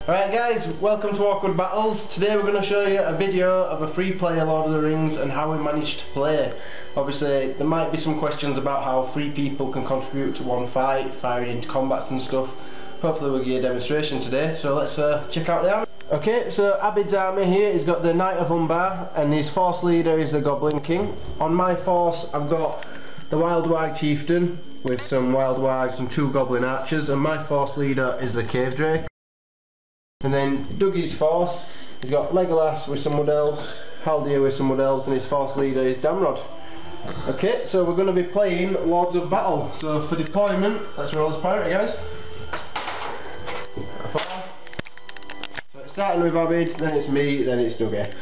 Alright guys, welcome to Orc-ward Battles. Today we're going to show you a video of a free player Lord of the Rings and how we managed to play. Obviously there might be some questions about how 3 people can contribute to one fight, firing into combats and stuff. Hopefully we'll give you a demonstration today, so let's check out the army. Okay, so Abid's army here, he's got the Knight of Umbar and his force leader is the Goblin King. On my force I've got the Wild Wag Chieftain with some Wild Wags and 2 Goblin Archers, and my force leader is the Cave Drake. And then Dougie's force, he's got Legolas with some Wood Elves, Haldir with some Wood Elves, and his force leader is Damrod. Okay, so we're going to be playing Lords of Battle. So for deployment, let's roll this priority guys. So it's starting with Abid, then it's me, then it's Dougie.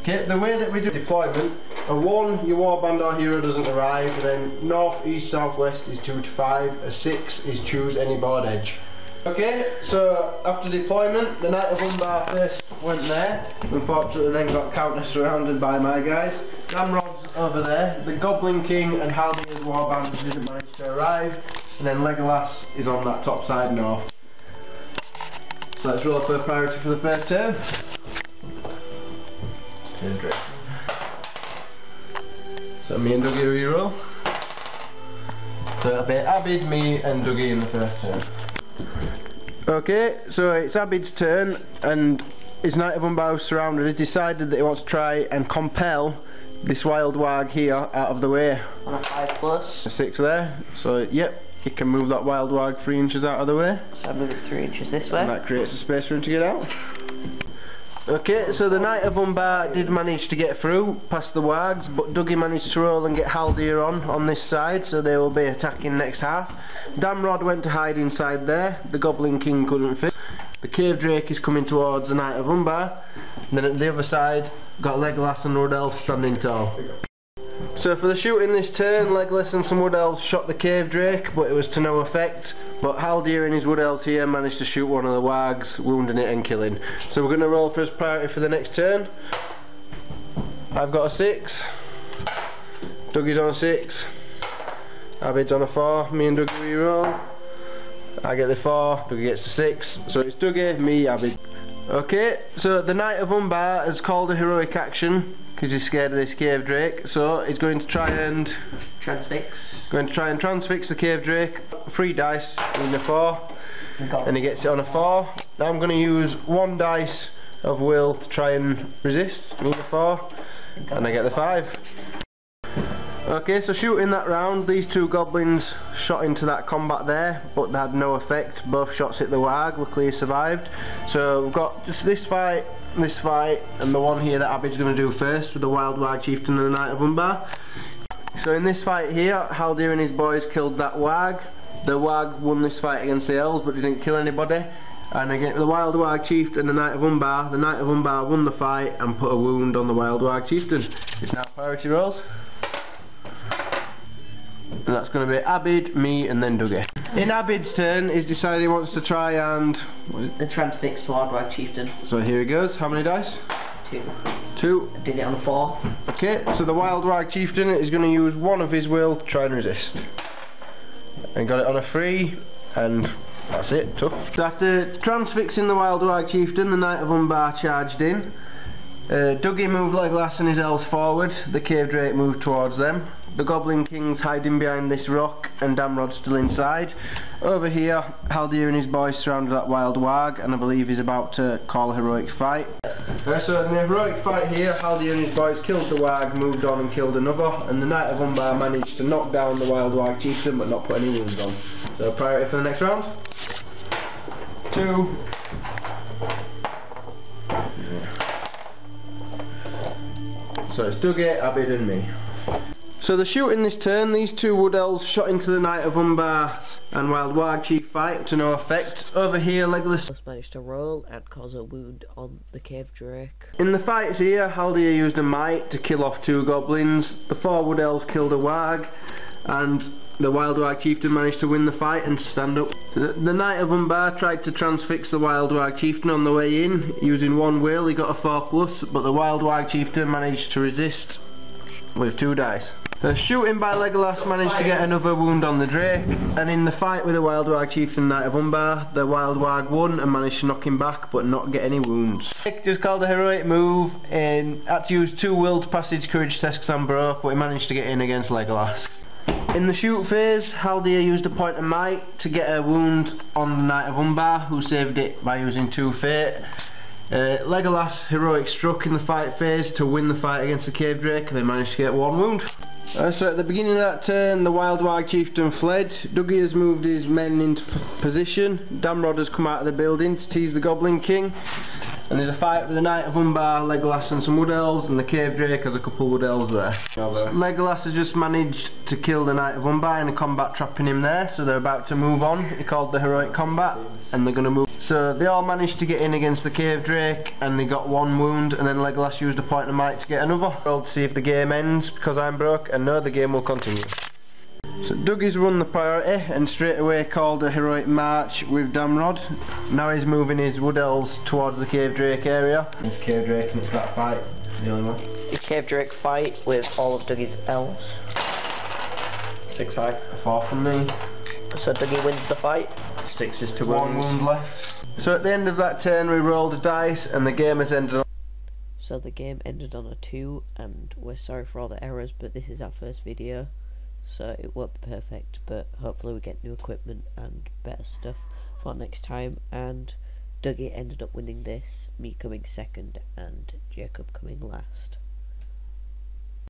Okay, the way that we do deployment, a 1 your warband or hero doesn't arrive, then north, east, south, west is 2 to 5, a 6 is choose any board edge. Okay, so after deployment, the Knight of Umbar first went there, unfortunately then got counter surrounded by my guys. Damrod's over there, the Goblin King and Haldir's warband didn't manage to arrive, and then Legolas is on that top side north. So let's roll for priority for the first turn. So me and Dougie reroll. So it'll be Abid, me and Dougie in the first turn. Okay, so it's Abid's turn and his Knight of Umbar surrounded. He's decided that he wants to try and compel this Wild Wag here out of the way. On a 5+. A 6 there, so yep, he can move that Wild Wag 3 inches out of the way. So I move it 3 inches this way. And that creates a space for him to get out. Okay, so the Knight of Umbar did manage to get through past the Wags, but Dougie managed to roll and get Haldir on this side, so they will be attacking next half. Damrod went to hide inside there, the Goblin King couldn't fit. The Cave Drake is coming towards the Knight of Umbar, and then at the other side got Legolas and Wood Elves standing tall. So for the shooting this turn, Legolas and some Wood Elves shot the Cave Drake, but it was to no effect. But Haldir and his Wood Elves here managed to shoot one of the Wags, wounding it and killing. So we're going to roll for his priority for the next turn. I've got a 6. Dougie's on a 6. Abid's on a 4. Me and Dougie reroll. I get the 4, Dougie gets the 6. So it's Dougie, me, Abid. Okay, so the Knight of Umbar has called a heroic action because he's scared of this Cave Drake, so he's going to try and transfix the Cave Drake. 3 dice in the 4 and he gets it on a 4. Now I'm going to use 1 dice of will to try and resist, me the 4, and I get the 5. Okay, so shooting that round, these 2 goblins shot into that combat there, but they had no effect. Both shots hit the Wag, luckily he survived. So we've got just this fight, and the one here that Abid's going to do first with the Wild Wag Chieftain and the Knight of Umbar. So in this fight here, Haldir and his boys killed that Wag. The Wag won this fight against the Elves but didn't kill anybody. And again, the Wild Wag Chieftain and the Knight of Umbar, won the fight and put a wound on the Wild Wag Chieftain. It's now priority rolls. And that's going to be Abid, me and then Dougie. In Abid's turn, he's decided he wants to try and... the transfixed Wild Wag Chieftain. So here he goes. How many dice? 2. 2. I did it on a 4. Okay, so the Wild Wag Chieftain is going to use 1 of his will to try and resist. And got it on a 3, and that's it, tough. So after transfixing the Wild Wag Chieftain, the Knight of Umbar charged in. Dougie moved Legolas and his elves forward, the Cave Drake moved towards them. The Goblin King's hiding behind this rock and Damrod's still inside. Over here, Haldir and his boys surrounded that Wild Wag, and I believe he's about to call a heroic fight. So in the heroic fight here, Haldir and his boys killed the Wag, moved on and killed another, and the Knight of Umbar managed to knock down the Wild Wag Chieftain but not put any wounds on. So priority for the next round. 2. So it's Dougie, Abid and me. So the shooting this turn, these 2 Wood Elves shot into the Knight of Umbar and Wild Wag Chief fight to no effect. Over here, Legolas managed to roll and cause a wound on the Cave Drake. In the fights here, Haldir used a might to kill off 2 goblins. The 4 Wood Elves killed a Wag, and the Wild Wag Chieftain managed to win the fight and stand up. So the Knight of Umbar tried to transfix the Wild Wag Chieftain on the way in. Using 1 will, he got a 4+, but the Wild Wag Chieftain managed to resist with 2 dice. Shooting by Legolas managed to get another wound on the Drake, and in the fight with the Wild Warg Chieftain Knight of Umbar, the Wild Warg won and managed to knock him back but not get any wounds. Just called a heroic move and had to use 2 willed passage courage tests because I'm broke, but he managed to get in against Legolas. In the shoot phase, Haldir used a point of might to get a wound on the Knight of Umbar, who saved it by using 2 fate. Legolas heroic struck in the fight phase to win the fight against the Cave Drake, and they managed to get 1 wound. So at the beginning of that turn, the Wild Warg Chieftain fled. Dougie has moved his men into position. Damrod has come out of the building to tease the Goblin King. And there's a fight with the Knight of Umbar, Legolas and some Wood Elves, and the Cave Drake has a couple of Wood Elves there. Legolas has just managed to kill the Knight of Umbar in a combat, trapping him there, so they're about to move on. He called the heroic combat, and they're going to move. So they all managed to get in against the Cave Drake, and they got 1 wound, and then Legolas used a point of might to get another. Roll to see if the game ends, because I'm broke, and no, the game will continue. So Dougie's run the priority and straight away called a heroic march with Damrod. Now he's moving his Wood Elves towards the Cave Drake area. It's Cave Drake and it's that fight, the only one. The Cave Drake fight with all of Dougie's elves. 6 fight, 4 from me. So Dougie wins the fight. 6 is to 1 wound left. So at the end of that turn we rolled a dice and the game has ended on... So the game ended on a 2, and we're sorry for all the errors, but this is our first video. So it won't be perfect, but hopefully we get new equipment and better stuff for next time. And Dougie ended up winning this, me coming second and Jacob coming last.